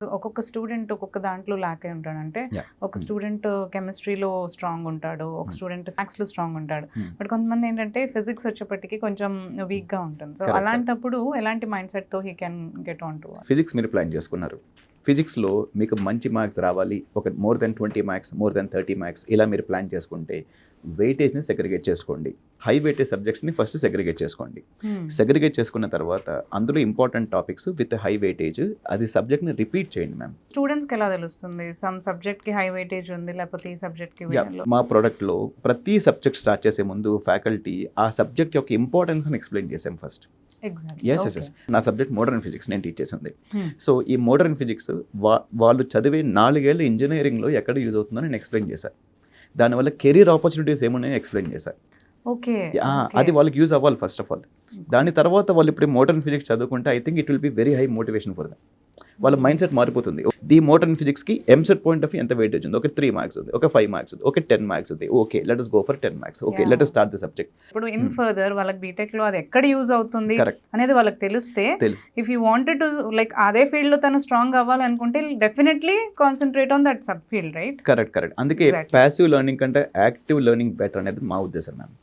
ఒక్కొక్క స్టూడెంట్ ఒక్కొక్క దాంట్లో ల్యాక్ అయి ఉంటాడు. అంటే యాహ్! ఒక స్టూడెంట్ కెమిస్ట్రీలో స్ట్రాంగ్ ఉంటాడు. ఒక స్టూడెంట్ మ్యాథ్స్‌లో స్ట్రాంగ్ ఉంటాడు. బట్ కొంతమంది ఏంటంటే ఫిజిక్స్ వచ్చేప్పటికి కొంచెం వీక్‌గా ఉంటుంది. So correct. అలాంటప్పుడు ఎలాంటి మైండ్ సెట్‌తో he can get on to physics మీరు ప్లాన్ చేసుకున్నారు. ఫిజిక్స్‌లో మీకు మంచి మార్క్స్ రావాలి. ఒక more than 20 marks, more than 30 marks ఇలా మీరు ప్లాన్ చేసుకుంటే వెయిటేజ్‌ని సెగ్రిగేట్ చేసుకోండి. హై వెయిటేజ్ సబ్జెక్ట్స్‌ని ఫస్ట్ సెగ్రిగేట్ చేసుకోండి. సెగ్రిగేట్ చేసుకున్న తర్వాత అందులో important topics with high weightage అది సబ్జెక్ట్‌ని రిపీట్ చేయండి మ్యామ్. స్టూడెంట్స్‌కి ఎలా తెలుస్తుంది? సమ్ సబ్జెక్ట్‌కి హై వెయిటేజ్ ఉంది లేకపోతే ఈ సబ్జెక్ట్‌కి మా ప్రొడక్ట్‌లో ప్రతి సబ్జెక్ట్ స్టార్ట్ చేసే ముందు ఫ్యాకల్టీ ఆ సబ్జెక్ట్ యొక్క ఇంపార్టెన్స్‌ని ఎక్స్‌ప్లెయిన్ చేసాం ఫస్ట్. ఎస్. నా సబ్జెక్ట్ మోడర్న్ ఫిజిక్స్ నేను టీచ్ చేసింది. సో ఈ మోడర్న్ ఫిజిక్స్ వాళ్ళు చదివే 4 ఏళ్ళ ఇంజనీరింగ్లో ఎక్కడ యూజ్ అవుతుందో నేను ఎక్స్ప్లెయిన్ చేశాను. దానివల్ల కెరీర్ ఆపర్చునిటీస్ ఏమున్నాయో ఎక్స్ప్లెయిన్ చేశాను. ఓకే. అది వాళ్ళకి యూజ్ అవ్వాలి ఫస్ట్ ఆఫ్ ఆల్. దాని తర్వాత వాళ్ళు ఇప్పుడు మోడర్న్ ఫిజిక్స్ చదువుకుంటే I think it will be very high motivation for them. వాళ్ళ మైండ్ సెట్ మారిపోతుంది. ది మోడర్న్ ఫిజిక్స్కి ఎంసెట్ పాయింట్ ఆఫ్ వ్యూ ఎంత వెయిటేజ్ ఉంది? ఒక 3 మార్క్స్ ఉంది, ఒక 5 మార్క్స్ ఉంది, ఒక 10 మార్క్స్ ఉంది. Okay, let us go for 10 marks. Okay, let us start the subject. ఇప్పుడు ఇన్ ఫర్దర్ వాళ్ళకి బీటెక్ లో అది ఎక్కడ యూజ్ అవుతుంది కరెక్ట్ అనేది వాళ్ళకి తెలిస్తే, తెలుసు. If you wanted to like అదే ఫీల్డ్ లో తను స్ట్రాంగ్ అవ్వాలనుకుంటే definitely concentrate on that sub field, right? Correct. అందుకే Exactly. ప్యాసివ్ లెర్నింగ్ కంటే యాక్టివ్ లెర్నింగ్ బెటర్ అనేది మా ఉద్దేశం మ్యామ్.